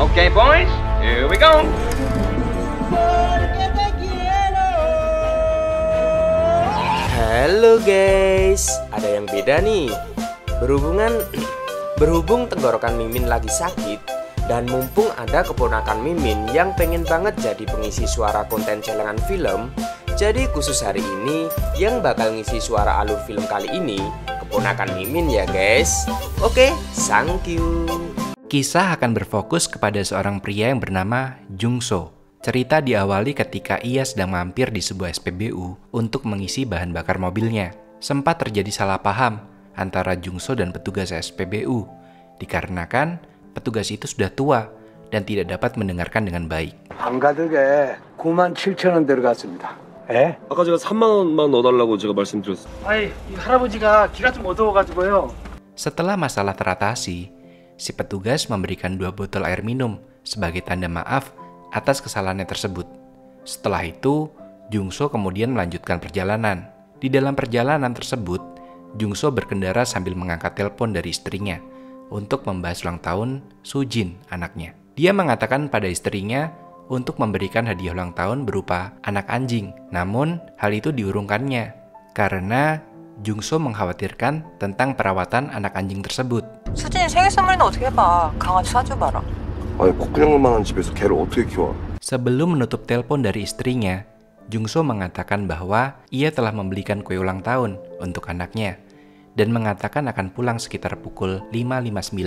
Okay, boys, here we go. Halo guys, ada yang beda nih. Berhubung tenggorokan Mimin lagi sakit, dan mumpung ada keponakan Mimin yang pengen banget jadi pengisi suara konten celengan film, jadi khusus hari ini yang bakal ngisi suara alur film kali ini keponakan Mimin ya guys. Oke, thank you. Kisah akan berfokus kepada seorang pria yang bernama Jungso. Cerita diawali ketika ia sedang mampir di sebuah SPBU untuk mengisi bahan bakar mobilnya. Sempat terjadi salah paham antara Jungso dan petugas SPBU, dikarenakan petugas itu sudah tua dan tidak dapat mendengarkan dengan baik. 한가득에 97,000원 들어갔습니다. 예? 아까 제가 3만 원만 넣어달라고 제가 말씀드렸어요. 아이, 이 할아버지가 기가 좀 어두워가지고요. Setelah masalah teratasi, si petugas memberikan 2 botol air minum sebagai tanda maaf atas kesalahannya tersebut. Setelah itu, Jungso kemudian melanjutkan perjalanan. Di dalam perjalanan tersebut, Jungso berkendara sambil mengangkat telepon dari istrinya untuk membahas ulang tahun Sujin, anaknya. Dia mengatakan pada istrinya untuk memberikan hadiah ulang tahun berupa anak anjing. Namun, hal itu diurungkannya karena Jungso mengkhawatirkan tentang perawatan anak anjing tersebut. 수진이 생일 선물이나 어떻게 해봐. 강아지 사줘봐라. 아니 콧구녕만한 집에서 개를 어떻게 키워? Sebelum menutup telepon dari istrinya, Jungso mengatakan bahwa ia telah membelikan kue ulang tahun untuk anaknya dan mengatakan akan pulang sekitar pukul 5.59.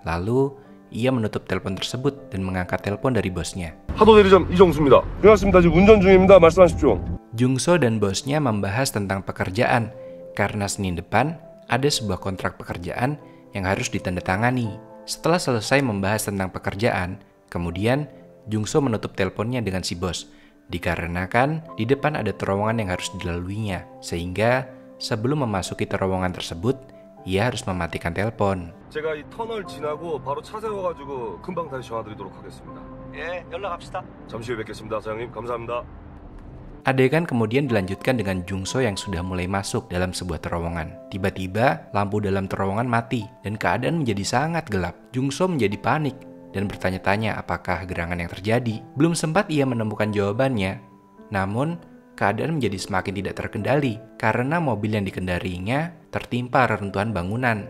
Lalu, ia menutup telepon tersebut dan mengangkat telepon dari bosnya. 하도대리점 이정수입니다. 반갑습니다. 지금 운전 중입니다. 말씀하십시오. Jungso dan bosnya membahas tentang pekerjaan karena Senin depan ada sebuah kontrak pekerjaan yang harus ditandatangani. Setelah selesai membahas tentang pekerjaan, kemudian Jungso menutup teleponnya dengan si bos, dikarenakan di depan ada terowongan yang harus dilaluinya, sehingga sebelum memasuki terowongan tersebut, ia harus mematikan telepon. 제가 이 터널 지나고 바로 차 세워가지고 금방 다시 전화드리도록 하겠습니다. 예, 연락합시다. 잠시 후에 뵙겠습니다, 사장님. 감사합니다. Adegan kemudian dilanjutkan dengan Jungso yang sudah mulai masuk dalam sebuah terowongan. Tiba-tiba, lampu dalam terowongan mati dan keadaan menjadi sangat gelap. Jungso menjadi panik dan bertanya-tanya apakah gerangan yang terjadi. Belum sempat ia menemukan jawabannya, namun keadaan menjadi semakin tidak terkendali karena mobil yang dikendarinya tertimpa reruntuhan bangunan.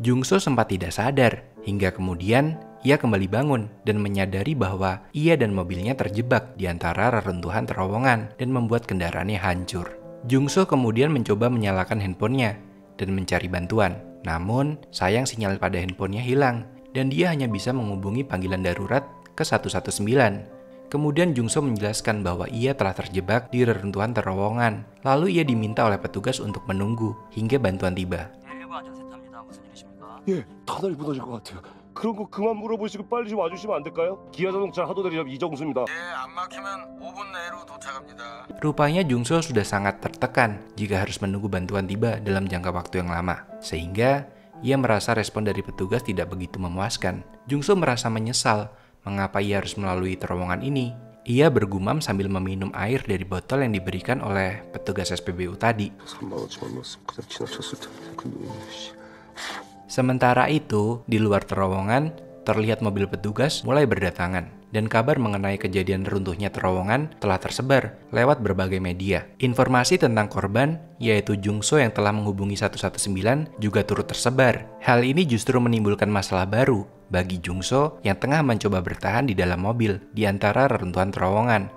Jungso sempat tidak sadar, hingga kemudian ia kembali bangun dan menyadari bahwa ia dan mobilnya terjebak di antara reruntuhan terowongan dan membuat kendaraannya hancur. Jungso kemudian mencoba menyalakan handphonenya dan mencari bantuan. Namun, sayang sinyal pada handphonenya hilang dan dia hanya bisa menghubungi panggilan darurat ke 119. Kemudian Jungso menjelaskan bahwa ia telah terjebak di reruntuhan terowongan. Lalu ia diminta oleh petugas untuk menunggu hingga bantuan tiba. 예, 터널이 무너질 것 같아요. 그런 거 그만 물어보시고 빨리 좀 와주시면 안 될까요? 기아자동차 하도대리점 이정수입니다. 예, 안 막히면 5분 내로 도착합니다. Rupanya Jungso sudah sangat tertekan jika harus menunggu bantuan tiba dalam jangka waktu yang lama, sehingga ia merasa respon dari petugas tidak begitu memuaskan. Jungso merasa menyesal mengapa ia harus melalui terowongan ini. Ia bergumam sambil meminum air dari botol yang diberikan oleh petugas SPBU tadi. 3만 원치만 넣었으면 그냥 지나쳤을 텐데. Sementara itu, di luar terowongan, terlihat mobil petugas mulai berdatangan dan kabar mengenai kejadian runtuhnya terowongan telah tersebar lewat berbagai media. Informasi tentang korban, yaitu Jungso yang telah menghubungi 119, juga turut tersebar. Hal ini justru menimbulkan masalah baru bagi Jungso yang tengah mencoba bertahan di dalam mobil di antara reruntuhan terowongan.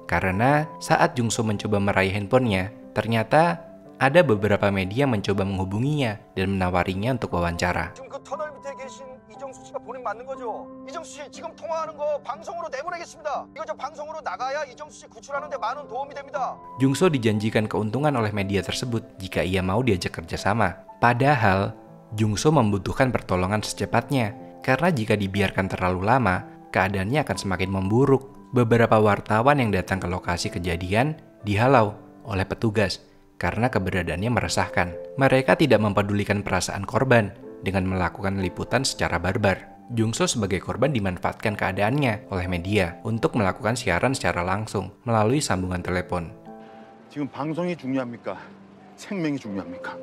Karena saat Jungso mencoba meraih handphonenya, ternyata ada beberapa media mencoba menghubunginya dan menawarinya untuk wawancara. 지금 그 터널 밑에 계신 이정수 씨가 본인 맞는 거죠? 이정수 씨 지금 통화하는 거 방송으로 내보내겠습니다. 이거 저 방송으로 나가야 이정수 씨 구출하는 데 많은 도움이 됩니다. Jungso dijanjikan keuntungan oleh media tersebut jika ia mau diajak kerjasama. Padahal, Jungso membutuhkan pertolongan secepatnya karena jika dibiarkan terlalu lama, keadaannya akan semakin memburuk. Beberapa wartawan yang datang ke lokasi kejadian dihalau oleh petugas karena keberadaannya meresahkan. Mereka tidak mempedulikan perasaan korban dengan melakukan liputan secara barbar. Jungso sebagai korban dimanfaatkan keadaannya oleh media untuk melakukan siaran secara langsung melalui sambungan telepon. 지금 방송이 중요합니까? 생명이 중요합니까?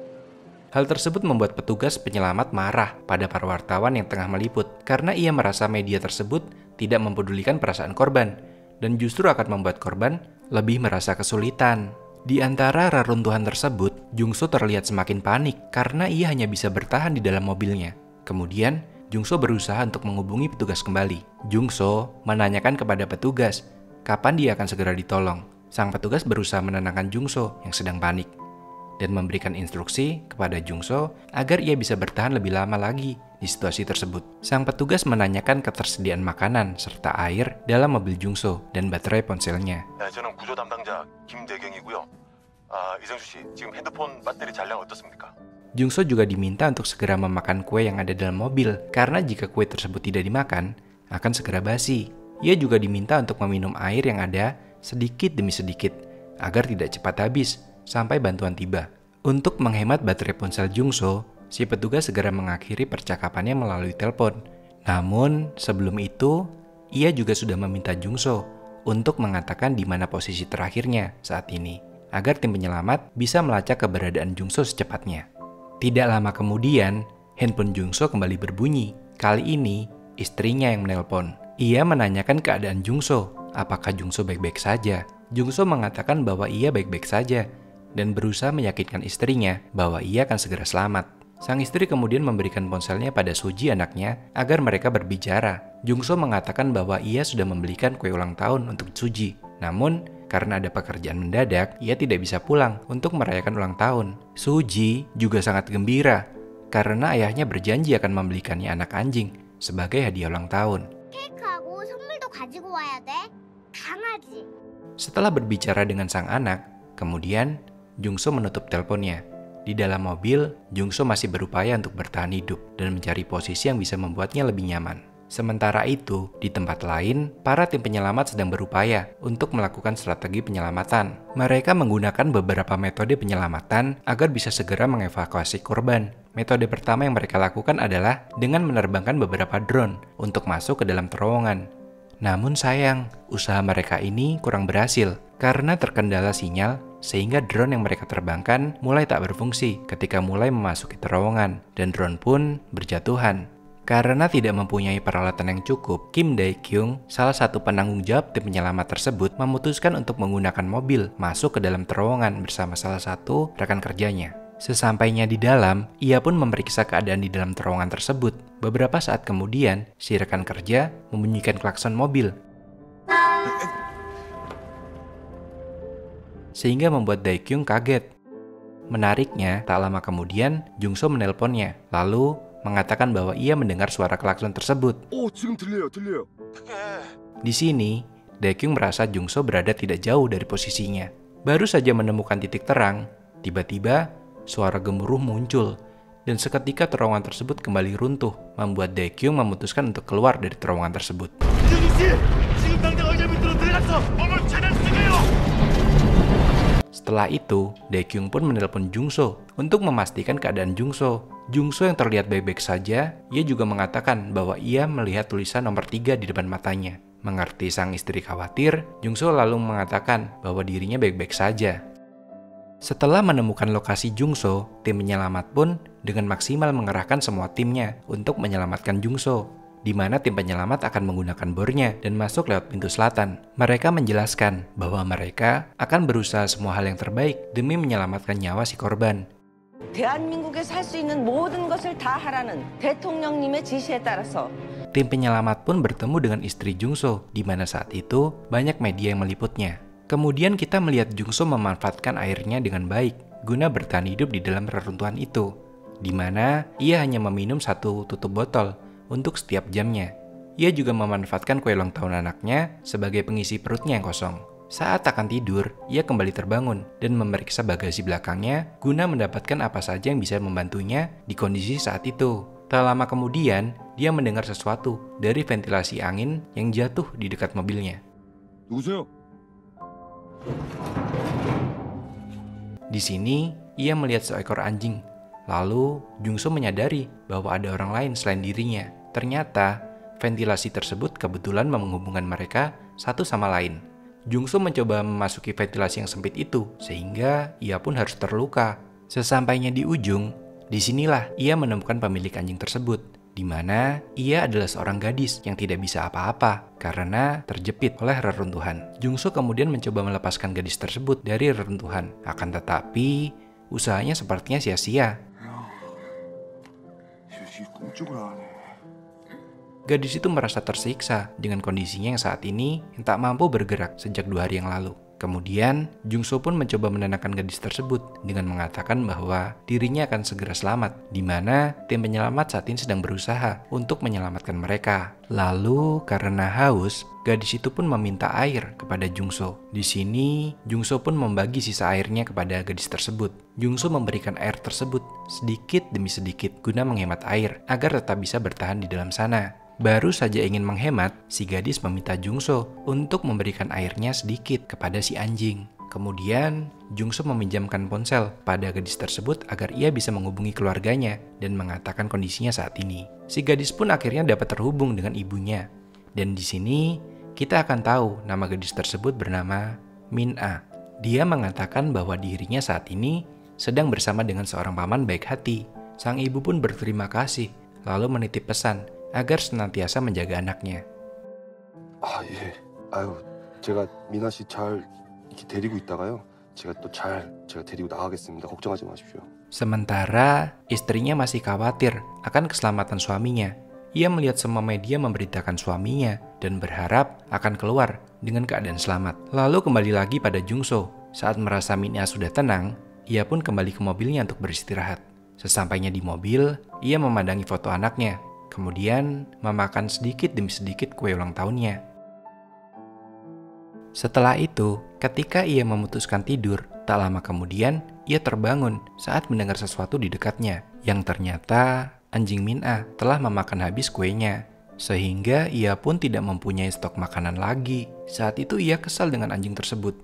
Hal tersebut membuat petugas penyelamat marah pada para wartawan yang tengah meliput karena ia merasa media tersebut tidak mempedulikan perasaan korban dan justru akan membuat korban lebih merasa kesulitan. Di antara reruntuhan tersebut, Jungso terlihat semakin panik karena ia hanya bisa bertahan di dalam mobilnya. Kemudian, Jungso berusaha untuk menghubungi petugas kembali. Jungso menanyakan kepada petugas kapan dia akan segera ditolong. Sang petugas berusaha menenangkan Jungso yang sedang panik dan memberikan instruksi kepada Jungso agar ia bisa bertahan lebih lama lagi di situasi tersebut. Sang petugas menanyakan ketersediaan makanan serta air dalam mobil Jungso dan baterai ponselnya. 저는 구조 담당자 김대경이고요. 이정수 씨, 지금 핸드폰 배터리 잔량 어떻습니까? Jungso juga diminta untuk segera memakan kue yang ada dalam mobil karena jika kue tersebut tidak dimakan akan segera basi. Ia juga diminta untuk meminum air yang ada sedikit demi sedikit agar tidak cepat habis sampai bantuan tiba. Untuk menghemat baterai ponsel Jungso, si petugas segera mengakhiri percakapannya melalui telepon. Namun, sebelum itu, ia juga sudah meminta Jungso untuk mengatakan di mana posisi terakhirnya saat ini, agar tim penyelamat bisa melacak keberadaan Jungso secepatnya. Tidak lama kemudian, handphone Jungso kembali berbunyi. Kali ini, istrinya yang menelpon. Ia menanyakan keadaan Jungso, apakah Jungso baik-baik saja. Jungso mengatakan bahwa ia baik-baik saja, dan berusaha meyakinkan istrinya bahwa ia akan segera selamat. Sang istri kemudian memberikan ponselnya pada Suji anaknya agar mereka berbicara. Jungso mengatakan bahwa ia sudah membelikan kue ulang tahun untuk Suji. Namun, karena ada pekerjaan mendadak, ia tidak bisa pulang untuk merayakan ulang tahun. Suji juga sangat gembira karena ayahnya berjanji akan membelikannya anak anjing sebagai hadiah ulang tahun. 케이크하고 선물도 가지고 와야 돼. 강아지. Setelah berbicara dengan sang anak, kemudian Jungso menutup teleponnya. Di dalam mobil, Jungso masih berupaya untuk bertahan hidup dan mencari posisi yang bisa membuatnya lebih nyaman. Sementara itu, di tempat lain, para tim penyelamat sedang berupaya untuk melakukan strategi penyelamatan. Mereka menggunakan beberapa metode penyelamatan agar bisa segera mengevakuasi korban. Metode pertama yang mereka lakukan adalah dengan menerbangkan beberapa drone untuk masuk ke dalam terowongan. Namun sayang, usaha mereka ini kurang berhasil karena terkendala sinyal sehingga drone yang mereka terbangkan mulai tak berfungsi ketika mulai memasuki terowongan dan drone pun berjatuhan. Karena tidak mempunyai peralatan yang cukup, Kim Dae-kyung, salah satu penanggung jawab tim penyelamat tersebut, memutuskan untuk menggunakan mobil masuk ke dalam terowongan bersama salah satu rekan kerjanya. Sesampainya di dalam, ia pun memeriksa keadaan di dalam terowongan tersebut. Beberapa saat kemudian, si rekan kerja membunyikan klakson mobil. Sehingga membuat Dae-kyung kaget. Menariknya, tak lama kemudian, Jungso menelponnya, lalu mengatakan bahwa ia mendengar suara klakson tersebut. 지금 들려요. Di sini, Dae-kyung merasa Jungso berada tidak jauh dari posisinya. Baru saja menemukan titik terang, tiba-tiba suara gemuruh muncul, dan seketika terowongan tersebut kembali runtuh, membuat Dae-kyung memutuskan untuk keluar dari terowongan tersebut. Setelah itu, Dae-kyung pun menelpon Jungso untuk memastikan keadaan Jungso. Jungso yang terlihat baik-baik saja, ia juga mengatakan bahwa ia melihat tulisan nomor 3 di depan matanya. Mengerti sang istri khawatir, Jungso lalu mengatakan bahwa dirinya baik-baik saja. Setelah menemukan lokasi Jungso, tim penyelamat pun dengan maksimal mengerahkan semua timnya untuk menyelamatkan Jungso, di mana tim penyelamat akan menggunakan bornya dan masuk lewat pintu selatan. Mereka menjelaskan bahwa mereka akan berusaha semua hal yang terbaik demi menyelamatkan nyawa si korban. 대한민국에서 할 수 있는 모든 것을 다 하라는 대통령님의 지시에 따라서 Tim penyelamat pun bertemu dengan istri Jungso, di mana saat itu banyak media yang meliputnya. Kemudian kita melihat Jungso memanfaatkan airnya dengan baik guna bertahan hidup di dalam reruntuhan itu, di mana ia hanya meminum 1 tutup botol untuk setiap jamnya. Ia juga memanfaatkan kue ulang tahun anaknya sebagai pengisi perutnya yang kosong. Saat akan tidur, ia kembali terbangun dan memeriksa bagasi belakangnya guna mendapatkan apa saja yang bisa membantunya di kondisi saat itu. Tak lama kemudian, dia mendengar sesuatu dari ventilasi angin yang jatuh di dekat mobilnya. 누구세요? Di sini, ia melihat seekor anjing. Lalu, Jungso menyadari bahwa ada orang lain selain dirinya. Ternyata, ventilasi tersebut kebetulan menghubungkan mereka satu sama lain. Jungso mencoba memasuki ventilasi yang sempit itu, sehingga ia pun harus terluka. Sesampainya di ujung, disinilah ia menemukan pemilik anjing tersebut, di mana ia adalah seorang gadis yang tidak bisa apa-apa karena terjepit oleh reruntuhan. Jungso kemudian mencoba melepaskan gadis tersebut dari reruntuhan, akan tetapi usahanya sepertinya sia-sia. Gadis itu merasa tersiksa dengan kondisinya yang saat ini yang tak mampu bergerak sejak 2 hari yang lalu. Kemudian, Jungso pun mencoba menenangkan gadis tersebut dengan mengatakan bahwa dirinya akan segera selamat, di mana tim penyelamat saat ini sedang berusaha untuk menyelamatkan mereka. Lalu, karena haus, gadis itu pun meminta air kepada Jungso. Di sini, Jungso pun membagi sisa airnya kepada gadis tersebut. Jungso memberikan air tersebut sedikit demi sedikit guna menghemat air agar tetap bisa bertahan di dalam sana. Baru saja ingin menghemat, si gadis meminta Jungso untuk memberikan airnya sedikit kepada si anjing. Kemudian, Jungso meminjamkan ponsel pada gadis tersebut agar ia bisa menghubungi keluarganya dan mengatakan kondisinya saat ini. Si gadis pun akhirnya dapat terhubung dengan ibunya. Dan di sini, kita akan tahu nama gadis tersebut bernama Min-a. Dia mengatakan bahwa dirinya saat ini sedang bersama dengan seorang paman baik hati. Sang ibu pun berterima kasih, lalu menitip pesan agar senantiasa menjaga anaknya. 예. 아유, 제가 미나 씨 잘 이렇게 데리고 있다가요. 제가 데리고 나가겠습니다. 걱정하지 마십시오. Sementara istrinya masih khawatir akan keselamatan suaminya. Ia melihat semua media memberitakan suaminya dan berharap akan keluar dengan keadaan selamat. Lalu kembali lagi pada Jungso. Saat merasa Min-a sudah tenang, ia pun kembali ke mobilnya untuk beristirahat. Sesampainya di mobil, ia memandangi foto anaknya. Kemudian memakan sedikit demi sedikit kue ulang tahunnya. Setelah itu, ketika ia memutuskan tidur, tak lama kemudian ia terbangun saat mendengar sesuatu di dekatnya, yang ternyata anjing Min-a telah memakan habis kuenya, sehingga ia pun tidak mempunyai stok makanan lagi. Saat itu ia kesal dengan anjing tersebut.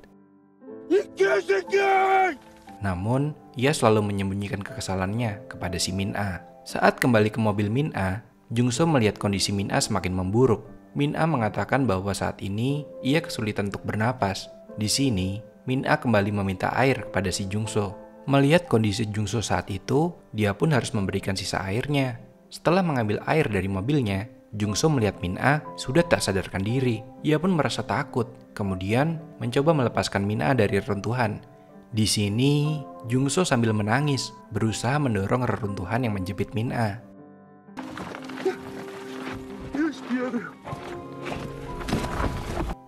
Namun, ia selalu menyembunyikan kekesalannya kepada si Min-a. Saat kembali ke mobil Min-a, Jungso melihat kondisi Min-a semakin memburuk. Min-a mengatakan bahwa saat ini ia kesulitan untuk bernapas. Di sini, Min-a kembali meminta air kepada si Jungso. Melihat kondisi Jungso saat itu, dia pun harus memberikan sisa airnya. Setelah mengambil air dari mobilnya, Jungso melihat Min-a sudah tak sadarkan diri. Ia pun merasa takut, kemudian mencoba melepaskan Min-a dari reruntuhan. Di sini, Jungso sambil menangis, berusaha mendorong reruntuhan yang menjepit Min-a.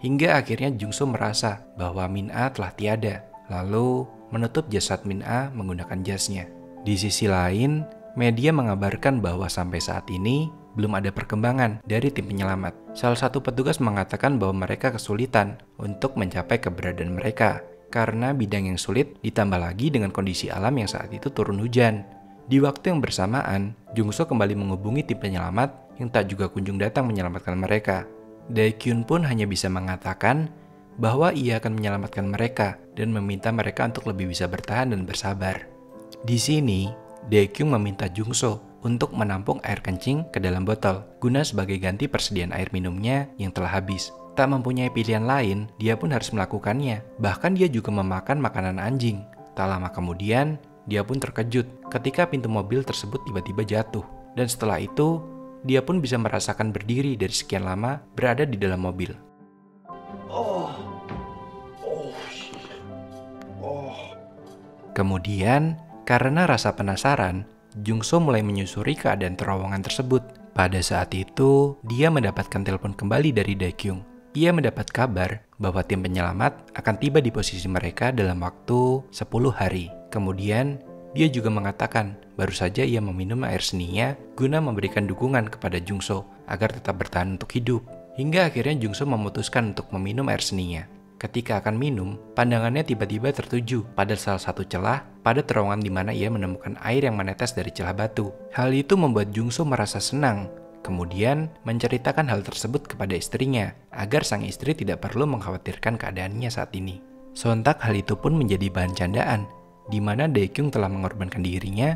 Hingga akhirnya Jungso merasa bahwa Min-a telah tiada, lalu menutup jasad Min-a menggunakan jasnya. Di sisi lain, media mengabarkan bahwa sampai saat ini belum ada perkembangan dari tim penyelamat. Salah satu petugas mengatakan bahwa mereka kesulitan untuk mencapai keberadaan mereka karena bidang yang sulit ditambah lagi dengan kondisi alam yang saat itu turun hujan. Di waktu yang bersamaan, Jungso kembali menghubungi tim penyelamat yang tak juga kunjung datang menyelamatkan mereka. Dae-kyun pun hanya bisa mengatakan bahwa ia akan menyelamatkan mereka dan meminta mereka untuk lebih bisa bertahan dan bersabar. Di sini, Dae-kyun meminta Jungso untuk menampung air kencing ke dalam botol guna sebagai ganti persediaan air minumnya yang telah habis. Tak mempunyai pilihan lain, dia pun harus melakukannya. Bahkan dia juga memakan makanan anjing. Tak lama kemudian, dia pun terkejut ketika pintu mobil tersebut tiba-tiba jatuh. Dan setelah itu, dia pun bisa merasakan berdiri dari sekian lama berada di dalam mobil. Kemudian, karena rasa penasaran, Jungso mulai menyusuri keadaan terowongan tersebut. Pada saat itu, dia mendapatkan telepon kembali dari Dae-kyung. Ia mendapat kabar bahwa tim penyelamat akan tiba di posisi mereka dalam waktu 10 hari. Kemudian, dia juga mengatakan baru saja ia meminum air seninya guna memberikan dukungan kepada Jungso agar tetap bertahan untuk hidup. Hingga akhirnya Jungso memutuskan untuk meminum air seninya. Ketika akan minum, pandangannya tiba-tiba tertuju pada salah satu celah pada terowongan di mana ia menemukan air yang menetes dari celah batu. Hal itu membuat Jungso merasa senang. Kemudian menceritakan hal tersebut kepada istrinya agar sang istri tidak perlu mengkhawatirkan keadaannya saat ini. Sontak hal itu pun menjadi bahan candaan, di mana Dae-kyung telah mengorbankan dirinya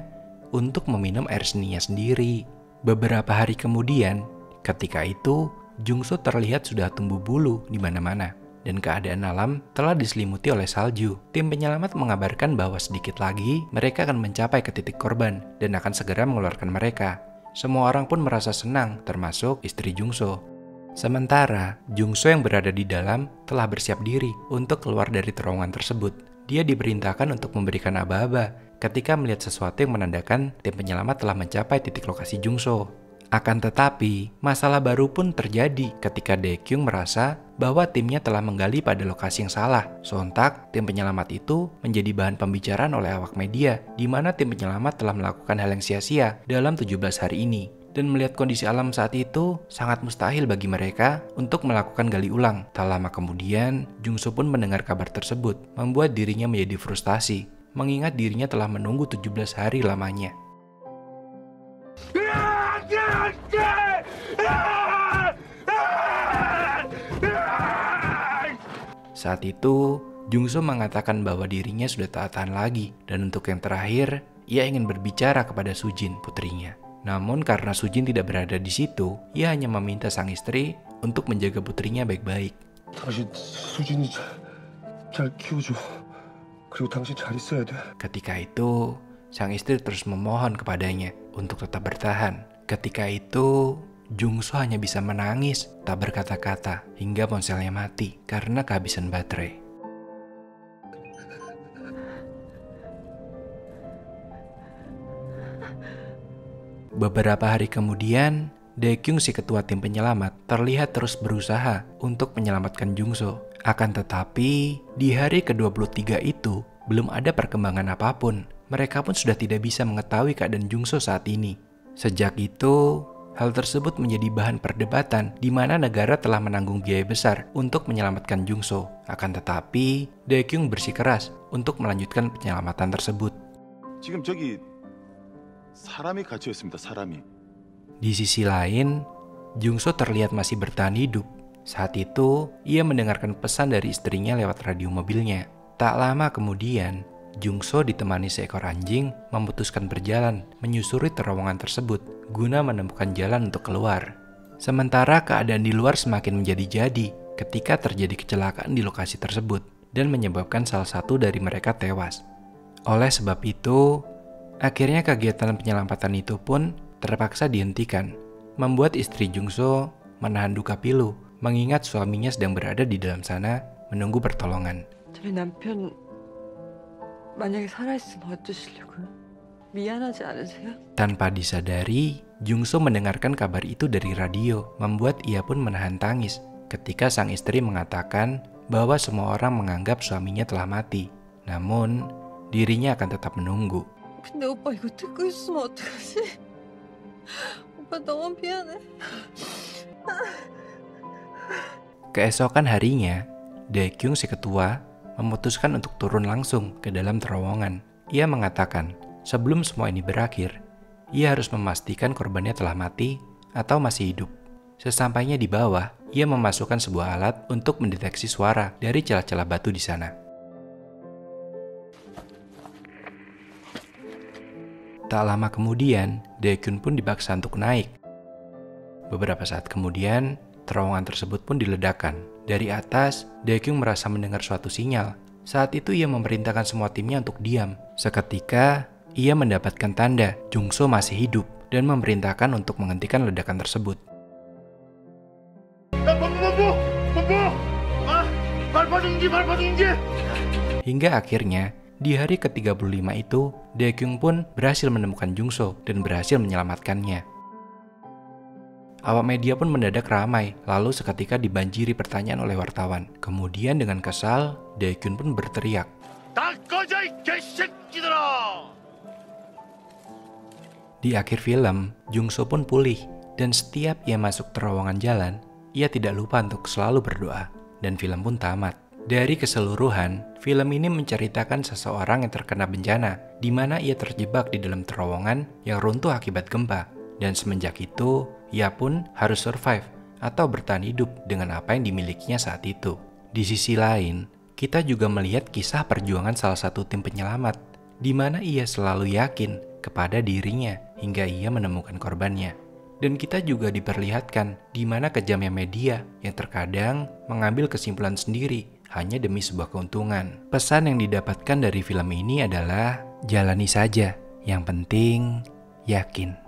untuk meminum air seninya sendiri. Beberapa hari kemudian, ketika itu Jungso terlihat sudah tumbuh bulu di mana-mana. dan keadaan alam telah diselimuti oleh salju. Tim penyelamat mengabarkan bahwa sedikit lagi mereka akan mencapai ke titik korban dan akan segera mengeluarkan mereka. Semua orang pun merasa senang, termasuk istri Jungso. Sementara, Jungso yang berada di dalam telah bersiap diri untuk keluar dari terowongan tersebut. Dia diperintahkan untuk memberikan aba-aba ketika melihat sesuatu yang menandakan tim penyelamat telah mencapai titik lokasi Jungso. Akan tetapi, masalah baru pun terjadi ketika Daekyung merasa bahwa timnya telah menggali pada lokasi yang salah. Sontak, tim penyelamat itu menjadi bahan pembicaraan oleh awak media, di mana tim penyelamat telah melakukan hal yang sia-sia dalam 17 hari ini. Dan melihat kondisi alam saat itu, sangat mustahil bagi mereka untuk melakukan gali ulang. Tak lama kemudian, Jungso pun mendengar kabar tersebut, membuat dirinya menjadi frustasi, mengingat dirinya telah menunggu 17 hari lamanya. Saat itu, Jungso mengatakan bahwa dirinya sudah tak tahan lagi, dan untuk yang terakhir, ia ingin berbicara kepada Sujin, putrinya. Namun karena Sujin tidak berada di situ, ia hanya meminta sang istri untuk menjaga putrinya baik-baik. Ketika itu, sang istri terus memohon kepadanya untuk tetap bertahan. Ketika itu, Jungso hanya bisa menangis, tak berkata-kata, hingga ponselnya mati karena kehabisan baterai. Beberapa hari kemudian, Daekyung si ketua tim penyelamat terlihat terus berusaha untuk menyelamatkan Jungso. Akan tetapi, di hari ke-23 itu, belum ada perkembangan apapun. Mereka pun sudah tidak bisa mengetahui keadaan Jungso saat ini. Sejak itu, hal tersebut menjadi bahan perdebatan di mana negara telah menanggung biaya besar untuk menyelamatkan Jungso. Akan tetapi, Daekyung bersikeras untuk melanjutkan penyelamatan tersebut. 지금 저기 사람이 갇혀 있습니다. 사람이. Di sisi lain, Jungso terlihat masih bertahan hidup. Saat itu, ia mendengarkan pesan dari istrinya lewat radio mobilnya. Tak lama kemudian, Jungso ditemani seekor anjing memutuskan berjalan menyusuri terowongan tersebut guna menemukan jalan untuk keluar. Sementara keadaan di luar semakin menjadi-jadi ketika terjadi kecelakaan di lokasi tersebut dan menyebabkan salah satu dari mereka tewas. Oleh sebab itu, akhirnya kegiatan penyelamatan itu pun terpaksa dihentikan, membuat istri Jungso menahan duka pilu mengingat suaminya sedang berada di dalam sana menunggu pertolongan. 저희 남편 만약에 살아있으면 어쩌시려고요? 미안하지 않으세요? Tanpa disadari, Jungso mendengarkan kabar itu dari radio, membuat ia pun menahan tangis ketika sang istri mengatakan bahwa semua orang menganggap suaminya telah mati. Namun, dirinya akan tetap menunggu. 근데 오빠 이거 듣고 있으면 어떡하지? 오빠 너무 미안해. Keesokan harinya, Daekyung si ketua memutuskan untuk turun langsung ke dalam terowongan. Ia mengatakan, sebelum semua ini berakhir, ia harus memastikan korbannya telah mati atau masih hidup. Sesampainya di bawah, ia memasukkan sebuah alat untuk mendeteksi suara dari celah-celah batu di sana. Tak lama kemudian, Daekyung pun dipaksa untuk naik. Beberapa saat kemudian, terowongan tersebut pun diledakkan. Dari atas, Daekyung merasa mendengar suatu sinyal. Saat itu ia memerintahkan semua timnya untuk diam. Seketika, ia mendapatkan tanda Jungso masih hidup dan memerintahkan untuk menghentikan ledakan tersebut. Hingga akhirnya, di hari ke-35 itu, Daekyung pun berhasil menemukan Jungso dan berhasil menyelamatkannya. Awak media pun mendadak ramai, lalu seketika dibanjiri pertanyaan oleh wartawan. Kemudian dengan kesal, Daekyung pun berteriak. Di akhir film, Jungso pun pulih, dan setiap ia masuk terowongan jalan, ia tidak lupa untuk selalu berdoa, dan film pun tamat. Dari keseluruhan, film ini menceritakan seseorang yang terkena bencana, di mana ia terjebak di dalam terowongan yang runtuh akibat gempa, dan semenjak itu, ia pun harus survive atau bertahan hidup dengan apa yang dimilikinya saat itu. Di sisi lain, kita juga melihat kisah perjuangan salah satu tim penyelamat, di mana ia selalu yakin kepada dirinya hingga ia menemukan korbannya. Dan kita juga diperlihatkan di mana kejamnya media yang terkadang mengambil kesimpulan sendiri hanya demi sebuah keuntungan. Pesan yang didapatkan dari film ini adalah jalani saja, yang penting yakin.